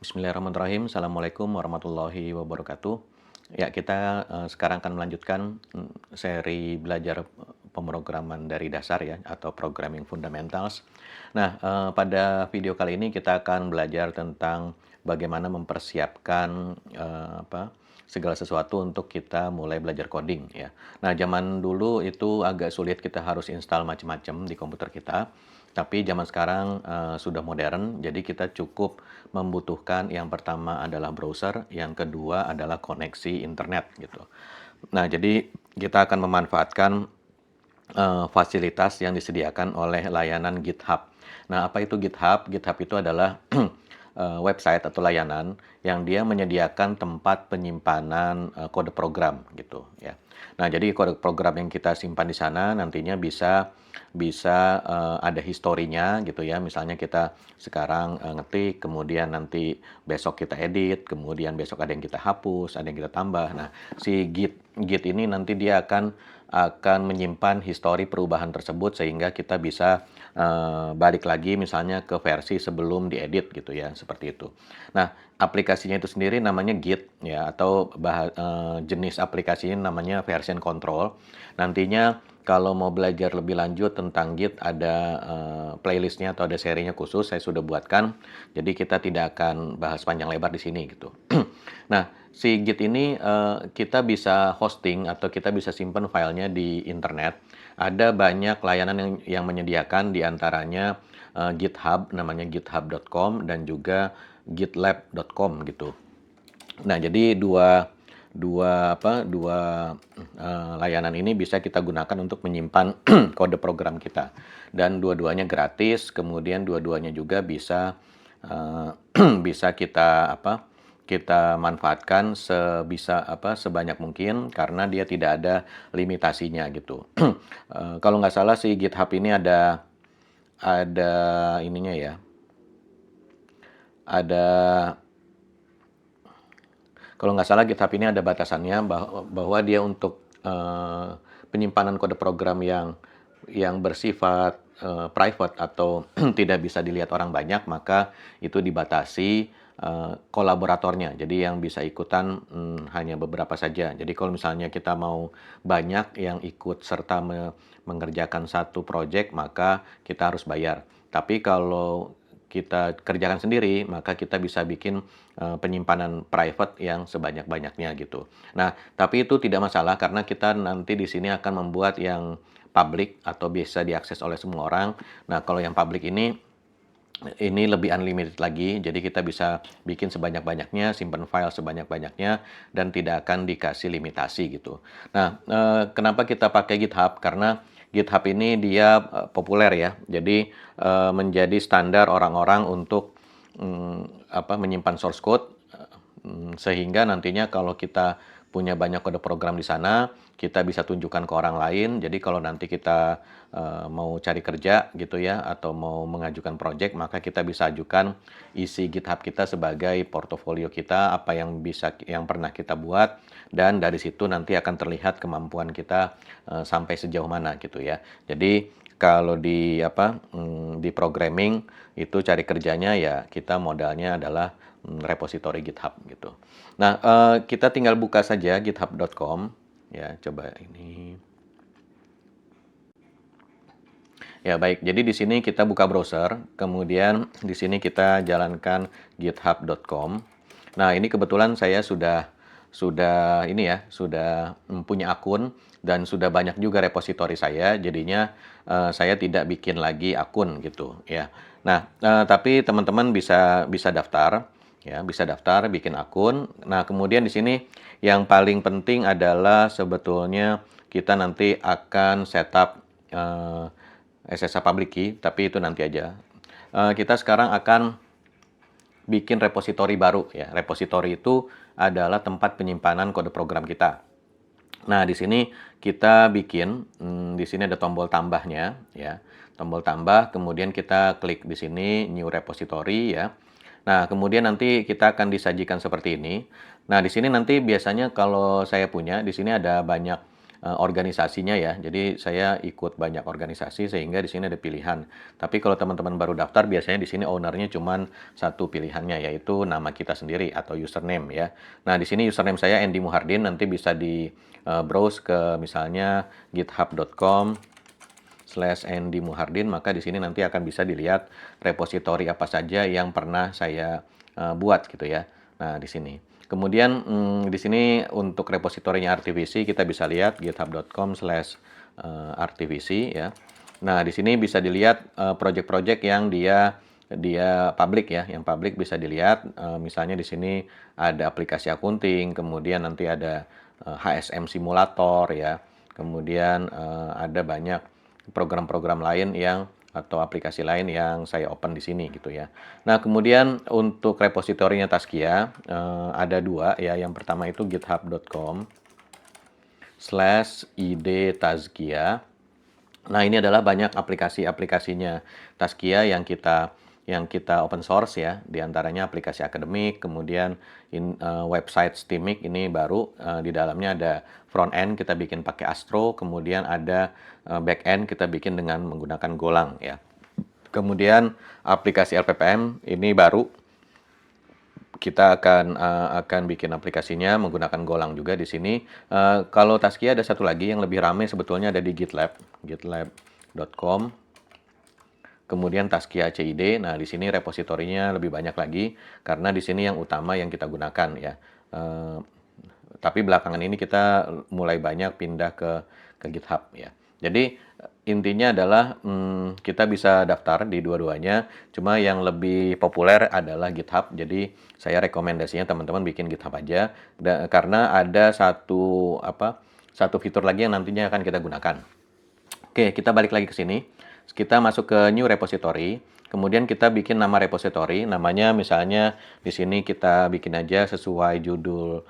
Bismillahirrahmanirrahim. Assalamualaikum warahmatullahi wabarakatuh. Ya, kita sekarang akan melanjutkan seri belajar pemrograman dari dasar ya, atau Programming Fundamentals. Nah, pada video kali ini kita akan belajar tentang bagaimana mempersiapkan segala sesuatu untuk kita mulai belajar coding ya. Nah, zaman dulu itu agak sulit, kita harus install macam-macam di komputer kita. Tapi zaman sekarang sudah modern, jadi kita cukup membutuhkan yang pertama adalah browser, yang kedua adalah koneksi internet gitu. Nah, jadi kita akan memanfaatkan fasilitas yang disediakan oleh layanan GitHub. Nah, apa itu GitHub? GitHub itu adalah website atau layanan yang dia menyediakan tempat penyimpanan kode program gitu ya. Nah, jadi kode program yang kita simpan di sana nantinya bisa bisa ada historinya gitu ya. Misalnya kita sekarang ngetik, kemudian nanti besok kita edit, kemudian besok ada yang kita hapus, ada yang kita tambah. Nah, si Git ini nanti dia akan menyimpan histori perubahan tersebut sehingga kita bisa balik lagi misalnya ke versi sebelum diedit gitu ya, seperti itu. Nah, aplikasinya itu sendiri namanya Git ya, atau jenis aplikasinya namanya version control. Nantinya kalau mau belajar lebih lanjut tentang Git ada playlistnya atau ada serinya khusus saya sudah buatkan. Jadi kita tidak akan bahas panjang lebar di sini gitu. Nah, si Git ini kita bisa hosting atau kita bisa simpan filenya di internet. Ada banyak layanan yang menyediakan, di antaranya GitHub, namanya github.com, dan juga gitlab.com gitu. Nah, jadi dua layanan ini bisa kita gunakan untuk menyimpan kode program kita. Dan dua-duanya gratis, kemudian dua-duanya juga bisa bisa kita manfaatkan sebanyak mungkin karena dia tidak ada limitasinya gitu. Kalau nggak salah si GitHub ini ada ininya ya, ada kalau nggak salah GitHub ini ada batasannya bahwa dia untuk penyimpanan kode program yang bersifat private atau tidak bisa dilihat orang banyak, maka itu dibatasi kolaboratornya. Jadi yang bisa ikutan hanya beberapa saja. Jadi kalau misalnya kita mau banyak yang ikut serta mengerjakan satu project, maka kita harus bayar. Tapi kalau kita kerjakan sendiri, maka kita bisa bikin penyimpanan private yang sebanyak-banyaknya gitu. Nah, tapi itu tidak masalah karena kita nanti di sini akan membuat yang public atau bisa diakses oleh semua orang. Nah, kalau yang public ini lebih unlimited lagi, jadi kita bisa bikin sebanyak-banyaknya, simpan file sebanyak-banyaknya, dan tidak akan dikasih limitasi gitu. Nah, kenapa kita pakai GitHub? Karena GitHub ini dia populer ya, jadi menjadi standar orang-orang untuk menyimpan source code, sehingga nantinya kalau kita punya banyak kode program di sana, kita bisa tunjukkan ke orang lain. Jadi kalau nanti kita mau cari kerja gitu ya, atau mau mengajukan project, maka kita bisa ajukan isi GitHub kita sebagai portofolio kita, apa yang pernah kita buat, dan dari situ nanti akan terlihat kemampuan kita sampai sejauh mana gitu ya. Jadi kalau di programming itu cari kerjanya ya kita modalnya adalah repository GitHub gitu. Nah, kita tinggal buka saja github.com ya, coba ini. Ya, baik. Jadi di sini kita buka browser, kemudian di sini kita jalankan github.com. Nah, ini kebetulan saya sudah ini ya, sudah punya akun dan sudah banyak juga repositori saya, jadinya saya tidak bikin lagi akun gitu ya. Nah, tapi teman-teman bisa daftar ya, bisa daftar bikin akun. Nah, kemudian di sini yang paling penting adalah sebetulnya kita nanti akan setup SSH public key, tapi itu nanti aja. Kita sekarang akan bikin repositori baru ya. Repositori itu adalah tempat penyimpanan kode program kita. Nah, di sini kita bikin, di sini ada tombol tambahnya ya. Tombol tambah, kemudian kita klik di sini new repository ya. Nah, kemudian nanti kita akan disajikan seperti ini. Nah, di sini nanti biasanya kalau saya punya, di sini ada banyak organisasinya ya. Jadi saya ikut banyak organisasi sehingga di sini ada pilihan. Tapi kalau teman-teman baru daftar biasanya di sini ownernya cuman satu pilihannya yaitu nama kita sendiri atau username ya. Nah, di sini username saya Andy Muhardin, nanti bisa di browse ke misalnya github.com/Andy Muhardin, maka di sini nanti akan bisa dilihat repositori apa saja yang pernah saya buat gitu ya. Nah, di sini. Kemudian di sini untuk repositorinya RTVC kita bisa lihat github.com/RTVC ya. Nah, di sini bisa dilihat project-project yang dia public ya, yang public bisa dilihat misalnya di sini ada aplikasi akunting, kemudian nanti ada HSM simulator ya. Kemudian ada banyak program-program lain yang atau aplikasi lain yang saya open di sini gitu ya. Nah, kemudian untuk repositorinya Taskia ada dua ya. Yang pertama itu github.com/id-tazkia. Nah, ini adalah banyak aplikasi-aplikasinya Taskia yang kita open source ya, diantaranya aplikasi akademik, kemudian website Steamik ini baru di dalamnya ada front end kita bikin pakai Astro, kemudian ada back end kita bikin dengan menggunakan Golang ya. Kemudian aplikasi LPPM ini baru kita akan bikin aplikasinya menggunakan Golang juga di sini. Kalau Taskia ada satu lagi yang lebih ramai sebetulnya ada di GitLab, gitlab.com. Kemudian Taskia CID. Nah, di sini repositorinya lebih banyak lagi karena di sini yang utama yang kita gunakan ya. Tapi belakangan ini kita mulai banyak pindah ke GitHub ya. Jadi intinya adalah kita bisa daftar di dua-duanya. Cuma yang lebih populer adalah GitHub. Jadi saya rekomendasinya teman-teman bikin GitHub aja karena ada satu fitur lagi yang nantinya akan kita gunakan. Oke, kita balik lagi ke sini. Kita masuk ke new repository. Kemudian kita bikin nama repository, namanya misalnya di sini kita bikin aja sesuai judul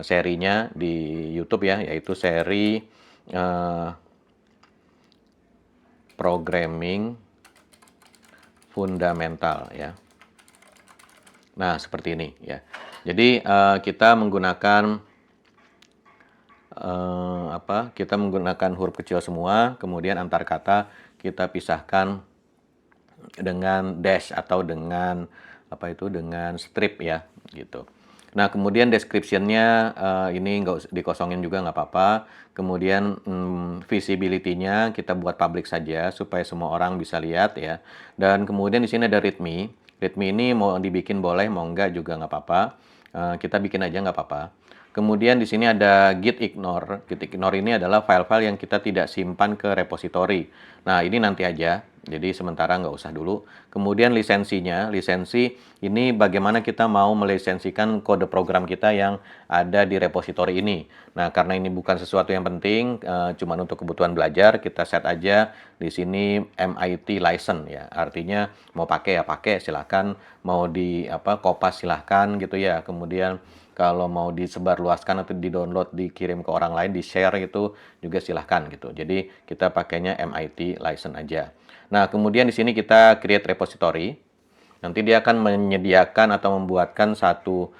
serinya di YouTube ya, yaitu seri Programming Fundamental ya. Nah, seperti ini ya. Jadi kita menggunakan kita menggunakan huruf kecil semua, kemudian antar kata kita pisahkan dengan dash atau dengan dengan strip ya gitu. Nah, kemudian description-nya ini nggak dikosongin juga nggak apa-apa. Kemudian visibility-nya kita buat public saja supaya semua orang bisa lihat ya. Dan kemudian di sini ada readme. Readme ini mau dibikin boleh, mau enggak juga nggak apa-apa. Kita bikin aja nggak apa-apa. Kemudian di sini ada git ignore. Git ignore ini adalah file-file yang kita tidak simpan ke repository. Nah, ini nanti aja. Jadi sementara nggak usah dulu. Kemudian lisensinya, lisensi ini bagaimana kita mau melisensikan kode program kita yang ada di repository ini. Nah, karena ini bukan sesuatu yang penting, cuma untuk kebutuhan belajar, kita set aja di sini MIT license ya. Artinya mau pakai ya pakai, silahkan. Mau kopas silahkan gitu ya. Kemudian kalau mau disebarluaskan atau di-download, dikirim ke orang lain, di-share itu juga silahkan gitu. Jadi kita pakainya MIT license aja. Nah, kemudian di sini kita create repository. Nanti dia akan menyediakan atau membuatkan satu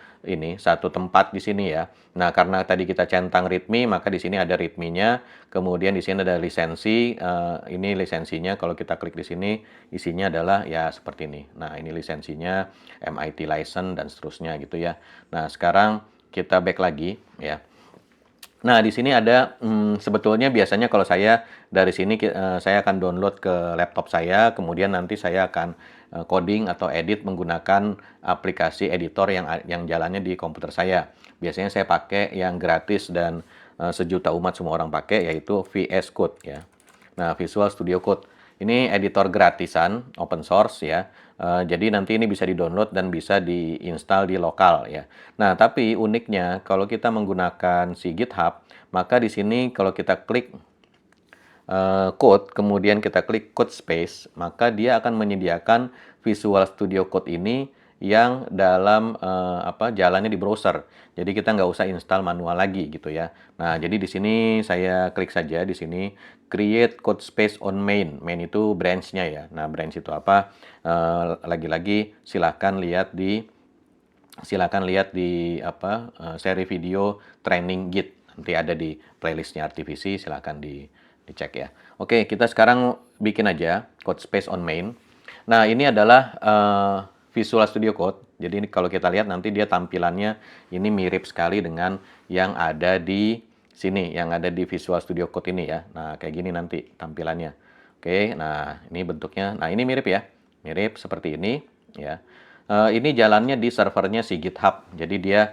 tempat di sini ya. Nah, karena tadi kita centang readme, maka di sini ada readme-nya. Kemudian di sini ada lisensi. Ini lisensinya. Kalau kita klik di sini, isinya adalah ya seperti ini. Nah, ini lisensinya MIT license dan seterusnya gitu ya. Nah, sekarang kita back lagi ya. Nah, di sini ada sebetulnya biasanya kalau saya dari sini saya akan download ke laptop saya, kemudian nanti saya akan coding atau edit menggunakan aplikasi editor yang jalannya di komputer saya. Biasanya saya pakai yang gratis dan sejuta umat semua orang pakai, yaitu VS Code ya. Nah, Visual Studio Code. Ini editor gratisan, open source ya. Jadi nanti ini bisa di-download dan bisa diinstal di lokal ya. Nah, tapi uniknya kalau kita menggunakan si GitHub, maka di sini kalau kita klik code, kemudian kita klik code space, maka dia akan menyediakan Visual Studio Code ini yang dalam jalannya di browser. Jadi kita nggak usah install manual lagi gitu ya. Nah, jadi di sini saya klik saja di sini create code space on main. Main itu branch-nya ya. Nah, branch itu apa? Lagi-lagi silakan lihat di seri video training Git. nanti ada di playlistnya RTVC, silahkan dicek ya. Oke, kita sekarang bikin aja code space on main. Nah, ini adalah Visual Studio Code. Jadi ini kalau kita lihat nanti dia tampilannya ini mirip sekali dengan yang ada di sini, yang ada di Visual Studio Code ini ya. Nah, kayak gini nanti tampilannya. Oke, nah ini bentuknya. Nah, ini mirip ya. Mirip seperti ini ya. Ini jalannya di servernya si GitHub. Jadi dia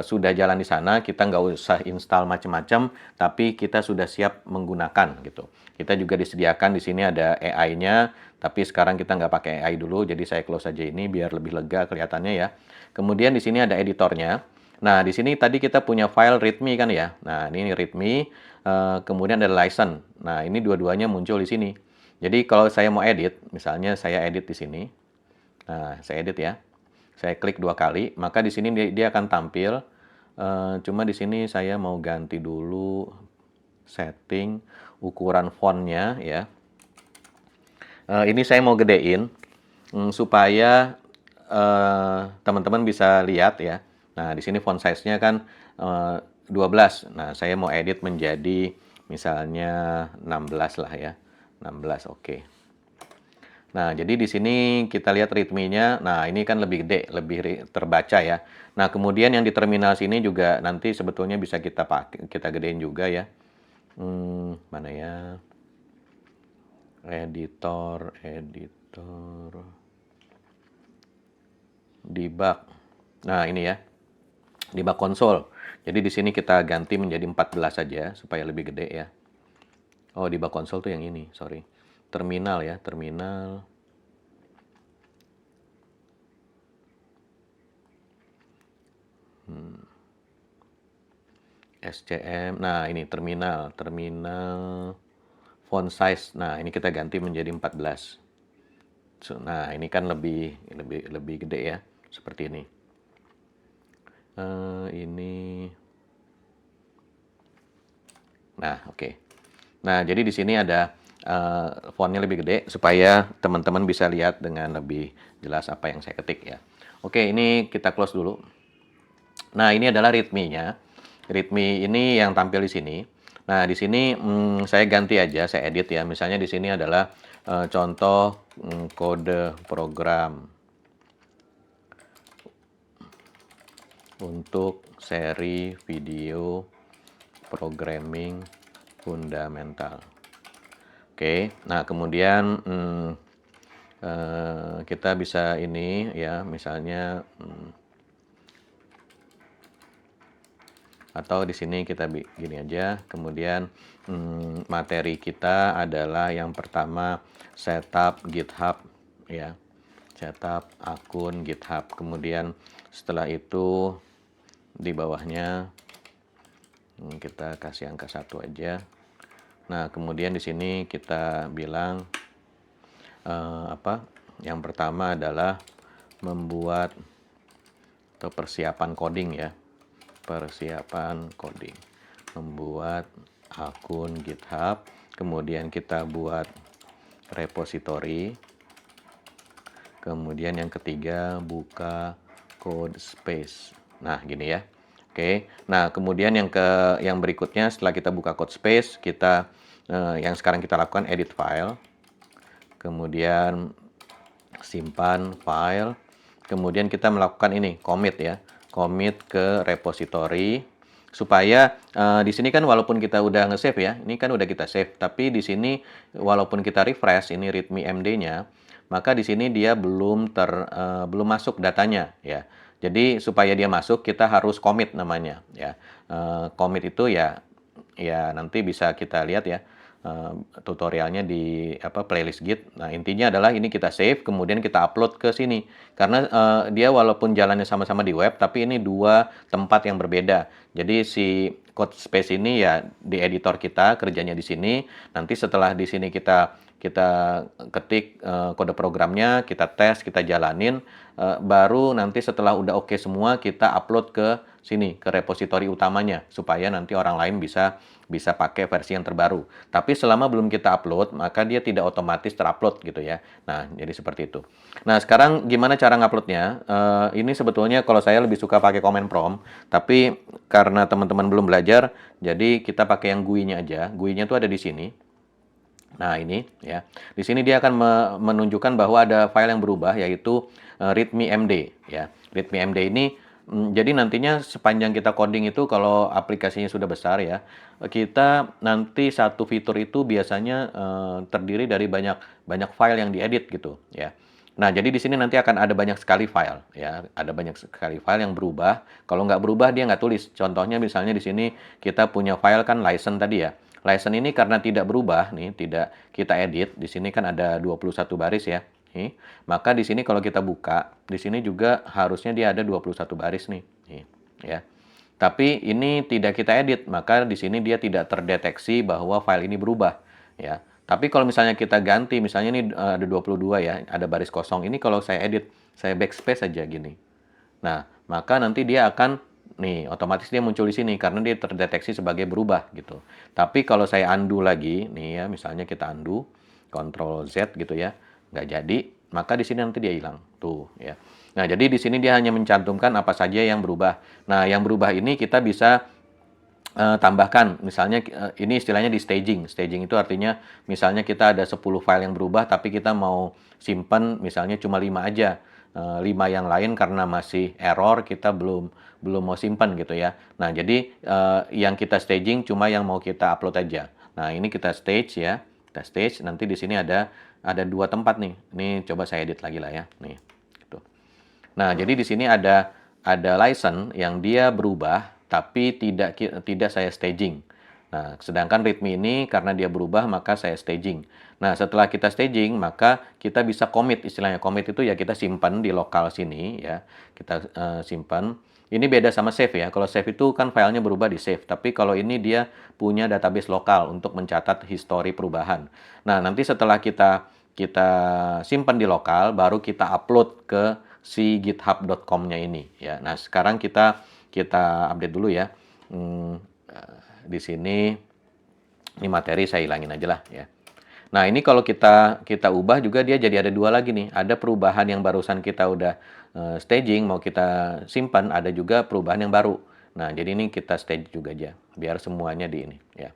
sudah jalan di sana, kita nggak usah install macam-macam, tapi kita sudah siap menggunakan gitu. Kita juga disediakan di sini ada AI-nya, tapi sekarang kita nggak pakai AI dulu, jadi saya close aja ini biar lebih lega kelihatannya ya. Kemudian di sini ada editornya. Nah, di sini tadi kita punya file readme kan ya. Nah, ini readme, kemudian ada license. Nah, ini dua-duanya muncul di sini. Jadi kalau saya mau edit, misalnya saya edit di sini. Nah, saya edit ya. Saya klik 2 kali, maka di sini dia akan tampil. Cuma di sini saya mau ganti dulu setting ukuran fontnya ya. Ini saya mau gedein supaya teman-teman bisa lihat ya. Nah, di sini font size-nya kan 12. Nah, saya mau edit menjadi misalnya 16 lah ya. 16, oke. Nah, jadi di sini kita lihat readme-nya. Nah, ini kan lebih gede, lebih terbaca ya. Nah, kemudian yang di terminal sini juga nanti sebetulnya bisa kita pakai, kita gedein juga ya. Mana ya? Editor, debug. Nah, ini ya. Debug konsol. Jadi di sini kita ganti menjadi 14 saja supaya lebih gede ya. Oh, debug konsol tuh yang ini, sorry. Terminal ya, terminal. SCM. Nah, ini terminal font size. Nah, ini kita ganti menjadi 14. Nah, ini kan lebih gede ya, seperti ini. Ini. Nah, oke. Nah, jadi di sini ada fontnya lebih gede supaya teman-teman bisa lihat dengan lebih jelas apa yang saya ketik ya. Oke, ini kita close dulu. Nah, ini adalah readme-nya. Readme ini yang tampil di sini. Nah, di sini saya ganti aja, saya edit ya. Misalnya di sini adalah contoh kode program untuk seri video programming fundamental. Oke, nah kemudian kita bisa ini ya, misalnya atau di sini kita gini aja. Kemudian materi kita adalah yang pertama setup GitHub ya, setup akun GitHub. Kemudian setelah itu di bawahnya kita kasih angka 1 aja. Nah, kemudian di sini kita bilang apa? Yang pertama adalah membuat atau persiapan coding ya. Persiapan coding. Membuat akun GitHub, kemudian kita buat repository. Kemudian yang ketiga buka code space. Nah, gini ya. Oke. Nah, kemudian yang berikutnya setelah kita buka code space, kita yang sekarang kita lakukan edit file. Kemudian simpan file. Kemudian kita melakukan ini commit ya. Commit ke repository supaya di sini kan walaupun kita udah nge-save ya, ini kan udah kita save, tapi di sini walaupun kita refresh ini readme MD-nya, maka di sini dia belum masuk datanya ya. Jadi supaya dia masuk kita harus commit namanya ya. Commit itu ya nanti bisa kita lihat ya tutorialnya di playlist Git. Nah, intinya adalah ini kita save kemudian kita upload ke sini. Karena dia walaupun jalannya sama-sama di web tapi ini dua tempat yang berbeda. Jadi si code space ini ya di editor kita kerjanya di sini. Nanti setelah di sini kita ketik kode programnya, kita tes, kita jalanin, baru nanti setelah udah oke semua kita upload ke sini ke repositori utamanya supaya nanti orang lain bisa bisa pakai versi yang terbaru. Tapi selama belum kita upload, maka dia tidak otomatis terupload gitu ya. Nah, jadi seperti itu. Nah, sekarang gimana cara nguploadnya? Ini sebetulnya kalau saya lebih suka pakai comment prompt, tapi karena teman-teman belum belajar, jadi kita pakai yang GUI-nya aja. GUI-nya tuh ada di sini. Nah, ini ya. Di sini dia akan menunjukkan bahwa ada file yang berubah yaitu readme.md ya. Readme.md ini jadi nantinya sepanjang kita coding itu kalau aplikasinya sudah besar ya, kita nanti satu fitur itu biasanya terdiri dari banyak banyak file yang diedit gitu ya. Nah, jadi di sini nanti akan ada banyak sekali file ya, ada banyak sekali file yang berubah. Kalau nggak berubah dia nggak tulis. Contohnya misalnya di sini kita punya file kan license tadi ya. License ini karena tidak berubah nih, tidak kita edit. Di sini kan ada 21 baris ya. Nih. Maka di sini kalau kita buka, di sini juga harusnya dia ada 21 baris nih. Nih, ya. Tapi ini tidak kita edit, maka di sini dia tidak terdeteksi bahwa file ini berubah, ya. Tapi kalau misalnya kita ganti, misalnya ini ada 22 ya, ada baris kosong. Ini kalau saya edit, saya backspace aja gini. Nah, maka nanti dia akan nih otomatis dia muncul di sini karena dia terdeteksi sebagai berubah gitu. Tapi kalau saya undo lagi, nih ya, misalnya kita undo, Ctrl Z gitu ya, nggak jadi, maka di sini nanti dia hilang. Tuh ya. Nah, jadi di sini dia hanya mencantumkan apa saja yang berubah. Nah, yang berubah ini kita bisa tambahkan, misalnya ini istilahnya di staging. Staging itu artinya misalnya kita ada 10 file yang berubah tapi kita mau simpan misalnya cuma 5 aja. 5 yang lain karena masih error kita belum belum mau simpan gitu ya. Nah, jadi yang kita staging cuma yang mau kita upload aja. Nah, ini kita stage ya. Kita stage, nanti di sini ada dua tempat nih. Ini coba saya edit lagi lah ya. Nih, gitu. Nah, jadi di sini ada license yang dia berubah tapi tidak saya staging. Nah, sedangkan readme ini karena dia berubah maka saya staging. Nah, setelah kita staging maka kita bisa commit, istilahnya commit itu ya kita simpan di lokal sini ya. Kita simpan. Ini beda sama save ya. Kalau save itu kan filenya berubah di save, tapi kalau ini dia punya database lokal untuk mencatat histori perubahan. Nah, nanti setelah kita kita simpan di lokal baru kita upload ke si github.com-nya ini ya. Nah, sekarang kita update dulu ya. Di sini ini materi saya hilangin aja lah ya. Nah, ini kalau kita ubah juga dia jadi ada dua lagi nih. Ada perubahan yang barusan kita udah staging mau kita simpan, ada juga perubahan yang baru. Nah, jadi ini kita stage juga aja biar semuanya di ini ya.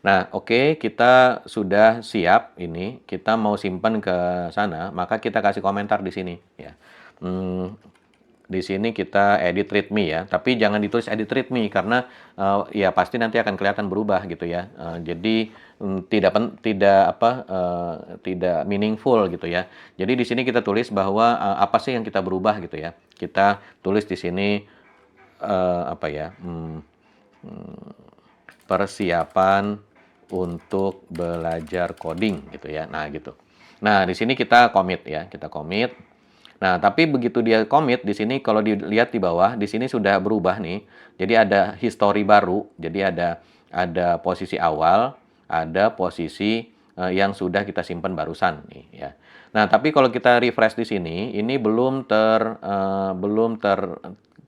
Nah, oke, kita sudah siap ini, kita mau simpan ke sana, maka kita kasih komentar di sini ya. Hmm, di sini kita edit readme ya, tapi jangan ditulis edit readme karena ya pasti nanti akan kelihatan berubah gitu ya. Jadi tidak meaningful gitu ya. Jadi di sini kita tulis bahwa apa sih yang kita berubah gitu ya. Kita tulis di sini apa ya? Persiapan untuk belajar coding gitu ya. Nah, gitu. Nah, di sini kita commit ya, kita commit. Nah, tapi begitu dia commit di sini kalau dilihat di bawah, di sini sudah berubah nih. Jadi ada history baru. Jadi ada posisi awal, ada posisi yang sudah kita simpan barusan nih ya. Nah, tapi kalau kita refresh di sini, ini belum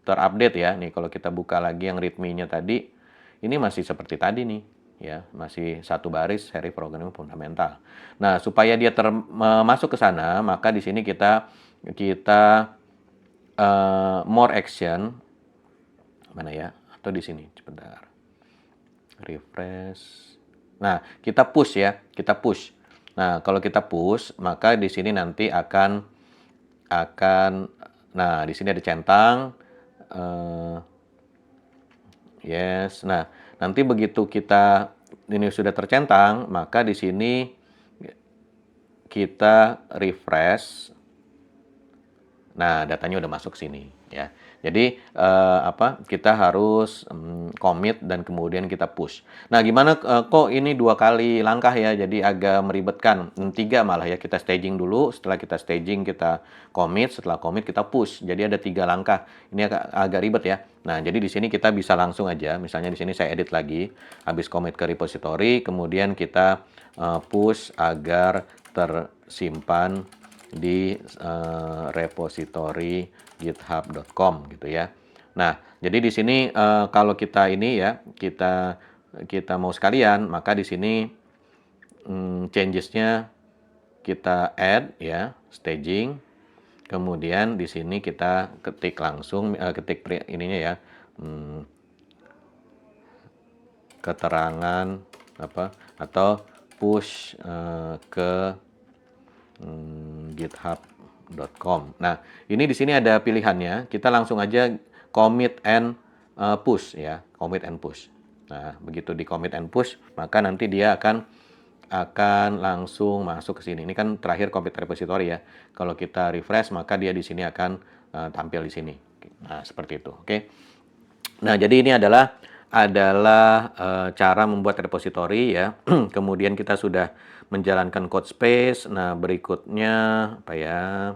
terupdate ya. Nih kalau kita buka lagi yang readme-nya tadi, ini masih seperti tadi nih ya, masih satu baris seri programming fundamental. Nah, supaya dia masuk ke sana, maka di sini kita more action mana ya? Atau di sini sebentar. Refresh. Nah, kita push ya, kita push. Nah, kalau kita push, maka di sini nanti akan nah, di sini ada centang yes. Nah, nanti begitu kita ini sudah tercentang, maka di sini kita refresh. Nah, datanya udah masuk sini ya. Jadi kita harus commit dan kemudian kita push. Nah, gimana kok ini 2 kali langkah ya, jadi agak meribetkan. 3 malah ya, kita staging dulu, setelah kita staging kita commit, setelah commit kita push. Jadi ada 3 langkah. Ini agak ribet ya. Nah, jadi di sini kita bisa langsung aja, misalnya di sini saya edit lagi, habis commit ke repository, kemudian kita push agar tersimpan di repository github.com gitu ya. Nah, jadi di sini kalau kita ini ya, kita mau sekalian, maka di sini changes-nya kita add ya, staging. Kemudian di sini kita ketik langsung, ininya ya, keterangan apa atau push ke github.com. Nah, ini di sini ada pilihannya. Kita langsung aja commit and push ya, commit and push. Nah, begitu di commit and push, maka nanti dia akan langsung masuk ke sini. Ini kan terakhir commit repository ya. Kalau kita refresh, maka dia di sini akan tampil di sini. Nah, seperti itu. Oke. Nah, jadi ini adalah cara membuat repository ya. Kemudian kita sudah menjalankan code space. Nah, berikutnya apa ya?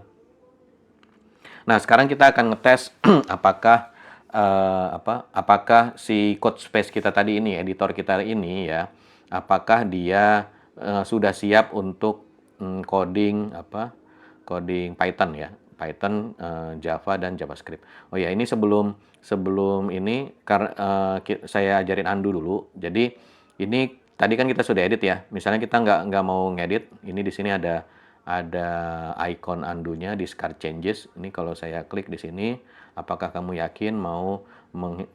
Nah, sekarang kita akan ngetes apakah apakah si code space kita tadi ini, editor kita ini ya, apakah dia sudah siap untuk coding coding Python ya, Python, Java dan JavaScript. Oh ya, ini sebelum ini saya ajarin undo dulu. Jadi ini tadi kan kita sudah edit ya. Misalnya kita nggak mau ngedit, ini di sini ada icon undo-nya, discard changes. Ini kalau saya klik di sini, apakah kamu yakin mau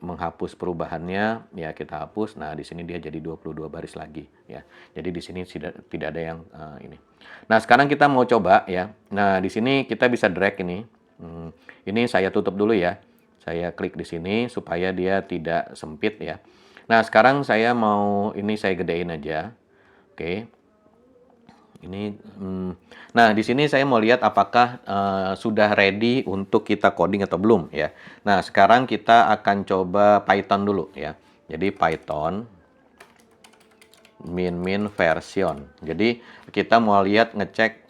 menghapus perubahannya? Ya, kita hapus. Nah, di sini dia jadi 22 baris lagi ya. Jadi di sini tidak ada yang ini. Nah, sekarang kita mau coba ya. Nah, di sini kita bisa drag ini. Ini saya tutup dulu ya. Saya klik di sini supaya dia tidak sempit ya. Nah, sekarang saya gedein aja. Oke. Ini, nah di sini saya mau lihat apakah sudah ready untuk kita coding atau belum ya. Nah, sekarang kita akan coba Python dulu ya. Jadi Python min version. Jadi kita mau lihat ngecek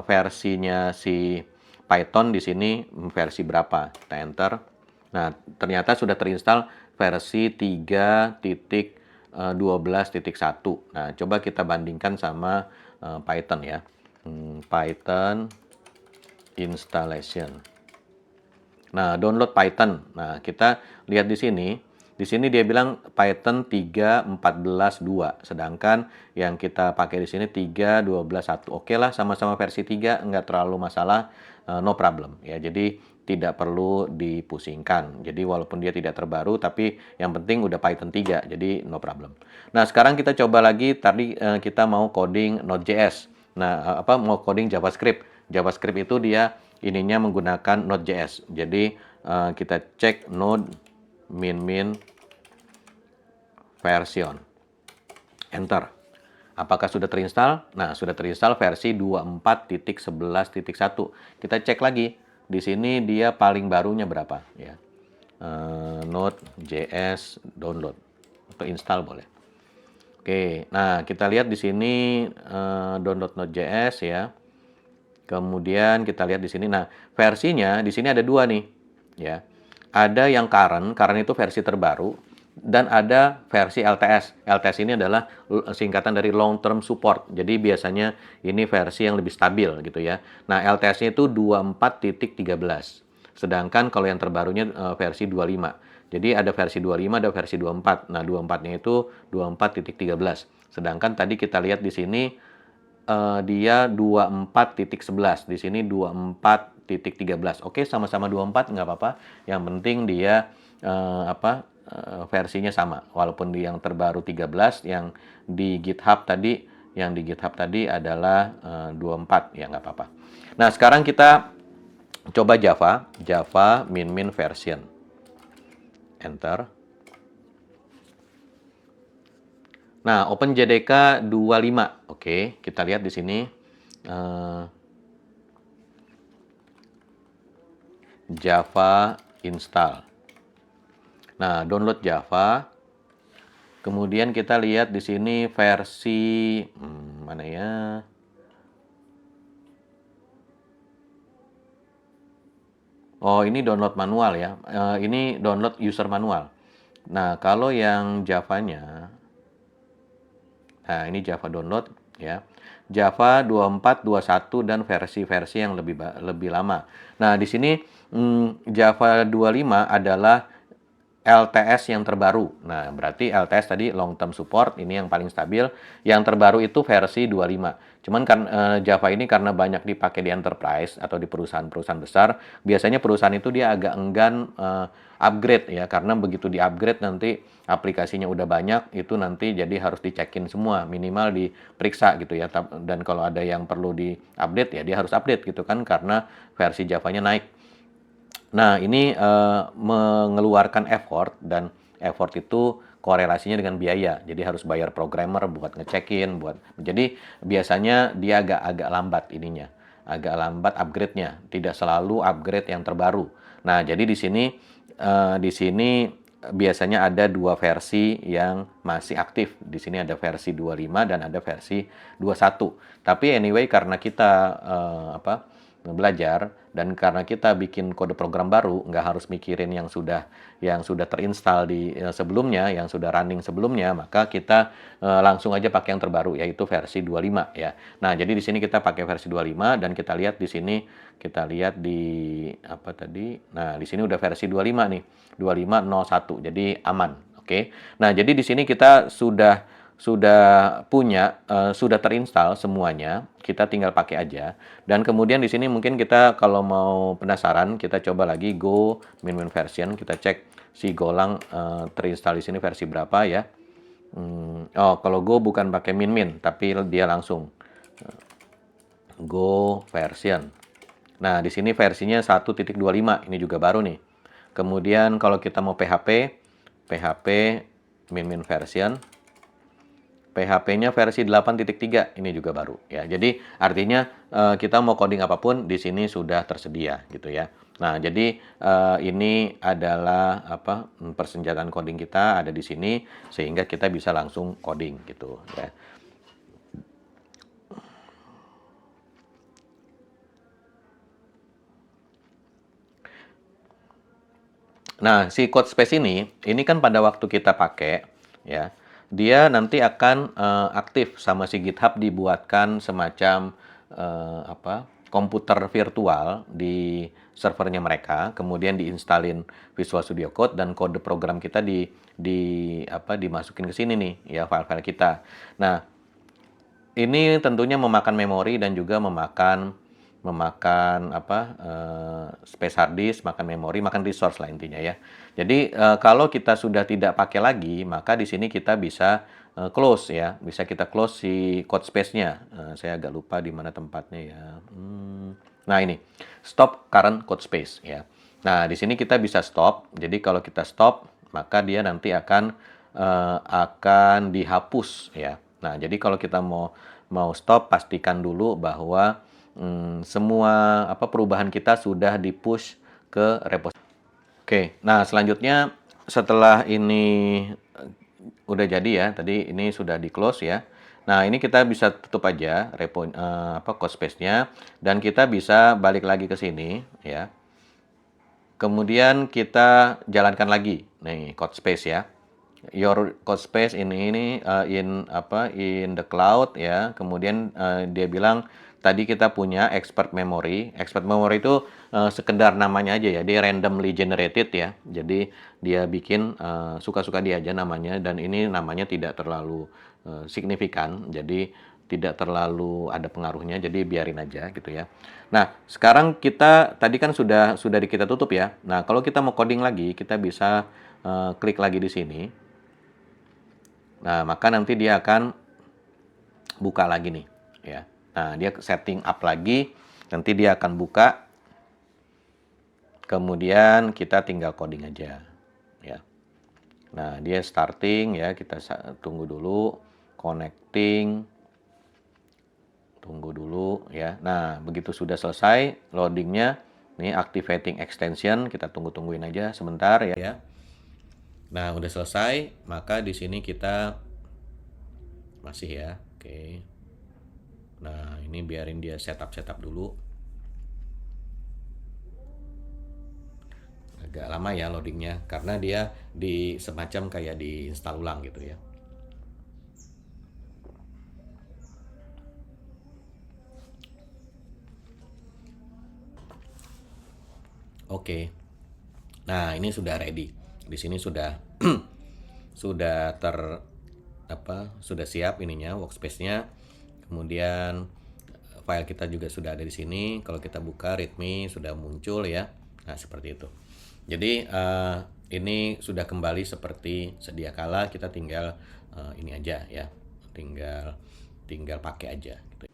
versinya si Python di sini versi berapa. Kita enter. Nah, ternyata sudah terinstall versi 3.12.1. Nah, coba kita bandingkan sama Python ya. Python installation. Nah, download Python. Nah, kita lihat di sini. Di sini dia bilang Python 3.14.2. Sedangkan yang kita pakai di sini 3.12.1. Oke lah, sama-sama versi 3, nggak terlalu masalah, no problem. Ya, jadi tidak perlu dipusingkan. Jadi walaupun dia tidak terbaru, tapi yang penting udah Python 3, jadi no problem. Nah, sekarang kita coba lagi, tadi kita mau coding Node.js. Nah, mau coding JavaScript. JavaScript itu dia ininya menggunakan Node.js. Jadi kita cek node min version. Enter. Apakah sudah terinstall? Nah, sudah terinstall versi 24.11.1. Kita cek lagi. Di sini dia paling barunya berapa ya. Node.js download atau install boleh. Oke, nah kita lihat di sini download Node.js ya. Kemudian kita lihat di sini. Nah, versinya di sini ada dua nih, ya. Ada yang current itu versi terbaru, dan ada versi LTS. LTS ini adalah singkatan dari long term support. Jadi biasanya ini versi yang lebih stabil gitu ya. Nah, LTS-nya itu 24.13. Sedangkan kalau yang terbarunya versi 25. Jadi ada versi 25, ada versi 24. Nah, 24-nya itu 24.13. Sedangkan tadi kita lihat di sini dia 24.11, di sini 24.13. Oke, sama-sama 24 nggak apa-apa. Yang penting dia versinya sama. Walaupun di yang terbaru 13, yang di GitHub tadi adalah 24, ya nggak apa-apa. Nah, sekarang kita coba Java min version. Enter. Nah, OpenJDK 25. Oke, kita lihat di sini. Java install. Nah, download Java. Kemudian kita lihat di sini versi mana ya? Oh, ini download manual ya. Ini download user manual. Nah, kalau yang Java-nya, nah ini Java download ya. Java 24, 21 dan versi-versi yang lebih lama. Nah, di sini Java 25 adalah LTS yang terbaru. Nah, berarti LTS tadi long term support ini yang paling stabil. Yang terbaru itu versi 25. Cuman kan Java ini karena banyak dipakai di enterprise atau di perusahaan-perusahaan besar, biasanya perusahaan itu dia agak enggan upgrade ya, karena begitu di-upgrade nanti aplikasinya udah banyak, itu nanti jadi harus dicekin semua, minimal diperiksa gitu ya. Dan kalau ada yang perlu di-update ya dia harus update gitu kan karena versi Javanya naik. Nah, ini mengeluarkan effort dan effort itu korelasinya dengan biaya. Jadi harus bayar programmer buat ngecekin, buat jadi biasanya dia agak lambat ininya, agak lambat upgrade-nya, tidak selalu upgrade yang terbaru. Nah, jadi di sini biasanya ada dua versi yang masih aktif. Di sini ada versi 25 dan ada versi 21. Tapi anyway karena kita belajar dan karena kita bikin kode program baru, nggak harus mikirin yang sudah terinstall di sebelumnya, yang sudah running sebelumnya, maka kita langsung aja pakai yang terbaru yaitu versi 25 ya. Nah, jadi di sini kita pakai versi 25 dan kita lihat di sini kita lihat di apa tadi? Nah, di sini udah versi 25 nih. 25.01. Jadi aman. Oke. Nah, jadi di sini kita sudah terinstall semuanya, kita tinggal pakai aja. Dan kemudian di sini mungkin kita kalau mau penasaran, kita coba lagi go min version, kita cek si Golang terinstall di sini versi berapa ya. Oh, kalau go bukan pakai min, tapi dia langsung go version. Nah, di sini versinya 1.25, ini juga baru nih. Kemudian kalau kita mau PHP min version, PHP-nya versi 8.3, ini juga baru ya. Jadi artinya kita mau coding apapun di sini sudah tersedia gitu ya. Nah, jadi ini adalah persenjataan coding kita ada di sini sehingga kita bisa langsung coding gitu ya. Nah, si code space ini kan pada waktu kita pakai, ya, dia nanti akan aktif sama si GitHub dibuatkan semacam komputer virtual di servernya mereka, kemudian diinstalin Visual Studio Code dan kode program kita dimasukin ke sini nih, ya file-file kita. Nah, ini tentunya memakan memori dan juga memakan space hard disk, makan memori, makan resource lah intinya ya. Jadi kalau kita sudah tidak pakai lagi, maka di sini kita bisa close ya, bisa kita close si code space-nya. Saya agak lupa di mana tempatnya ya. Nah ini, stop current code space ya. Nah di sini kita bisa stop. Jadi kalau kita stop, maka dia nanti akan dihapus ya. Nah, jadi kalau kita mau stop, pastikan dulu bahwa semua perubahan kita sudah di-push ke repository. Oke, nah selanjutnya setelah ini udah jadi ya, tadi ini sudah di-close ya. Nah, ini kita bisa tutup aja code space-nya dan kita bisa balik lagi ke sini ya. Kemudian kita jalankan lagi nih code space ya. Your code space ini in the cloud ya. Kemudian dia bilang tadi kita punya expert memory. Expert memory itu sekedar namanya aja ya. Dia randomly generated ya. Jadi dia bikin suka-suka dia aja namanya dan ini namanya tidak terlalu signifikan. Jadi tidak terlalu ada pengaruhnya. Jadi biarin aja gitu ya. Nah, sekarang kita tadi kan sudah kita tutup ya. Nah, kalau kita mau coding lagi, kita bisa klik lagi di sini. Nah, maka nanti dia akan buka lagi nih, ya. Nah, dia setting up lagi, nanti dia akan buka. Kemudian kita tinggal coding aja, ya. Nah, dia starting ya, kita tunggu dulu, connecting. Tunggu dulu ya. Nah, begitu sudah selesai loadingnya, nih activating extension, kita tungguin aja sebentar ya. Nah, udah selesai, maka di sini kita masih ya. Oke. Nah, ini biarin dia setup dulu. Agak lama ya loadingnya, karena dia semacam kayak diinstal ulang gitu ya. Oke. Nah, ini sudah ready. Di sini sudah sudah sudah siap ininya, workspace-nya. Kemudian file kita juga sudah ada di sini. Kalau kita buka readme sudah muncul ya. Nah, seperti itu. Jadi ini sudah kembali seperti sedia kala, kita tinggal ini aja ya. Tinggal pakai aja gitu.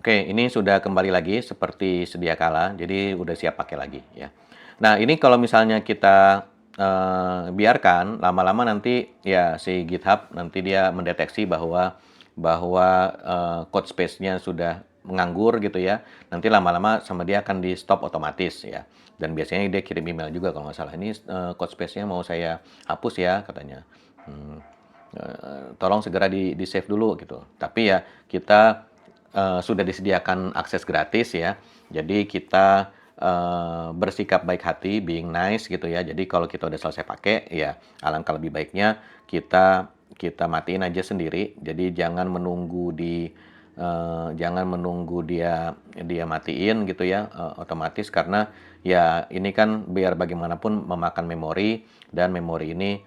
Oke, ini sudah kembali lagi seperti sedia kala, jadi udah siap pakai lagi ya. Nah, ini kalau misalnya kita biarkan lama-lama nanti ya si GitHub nanti dia mendeteksi bahwa code space-nya sudah menganggur gitu ya. Nanti lama-lama sama dia akan di stop otomatis ya. Dan biasanya dia kirim email juga kalau nggak salah. Ini code space-nya mau saya hapus ya katanya. Tolong segera di save dulu gitu. Tapi ya kita sudah disediakan akses gratis ya. Jadi kita bersikap baik hati, being nice gitu ya. Jadi kalau kita udah selesai pakai, ya alangkah lebih baiknya kita matiin aja sendiri. Jadi jangan menunggu dia matiin gitu ya otomatis, karena ya ini kan biar bagaimanapun memakan memori, dan memori ini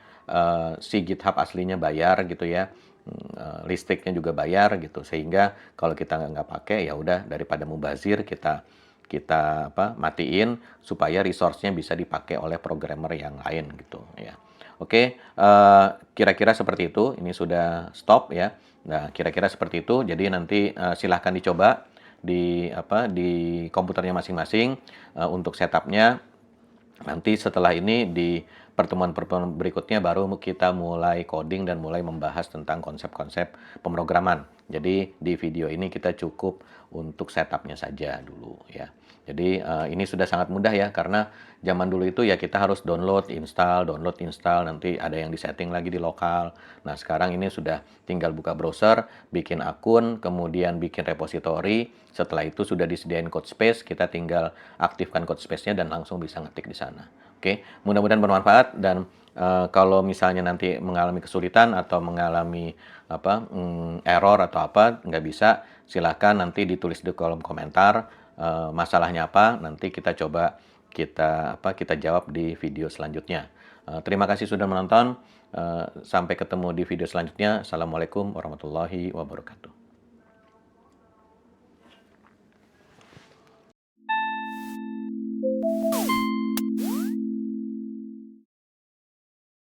si GitHub aslinya bayar gitu ya. Listriknya juga bayar gitu, sehingga kalau kita nggak pakai ya udah, daripada mubazir kita matiin supaya resource-nya bisa dipakai oleh programmer yang lain gitu ya. Oke, kira-kira seperti itu. Ini sudah stop ya. Nah, kira-kira seperti itu. Jadi nanti silahkan dicoba di komputernya masing-masing untuk setupnya. Nanti setelah ini di pertemuan-pertemuan berikutnya baru kita mulai coding dan mulai membahas tentang konsep-konsep pemrograman. Jadi di video ini kita cukup untuk setupnya saja dulu ya. Jadi ini sudah sangat mudah ya, karena zaman dulu itu ya kita harus download, install, nanti ada yang disetting lagi di lokal. Nah, sekarang ini sudah tinggal buka browser, bikin akun, kemudian bikin repository. Setelah itu sudah disediain code space, kita tinggal aktifkan code space-nya dan langsung bisa ngetik di sana. Oke, mudah-mudahan bermanfaat, dan kalau misalnya nanti mengalami kesulitan atau mengalami error atau apa, nggak bisa, silahkan nanti ditulis di kolom komentar masalahnya apa, nanti kita jawab di video selanjutnya. Terima kasih sudah menonton. Sampai ketemu di video selanjutnya. Assalamualaikum warahmatullahi wabarakatuh.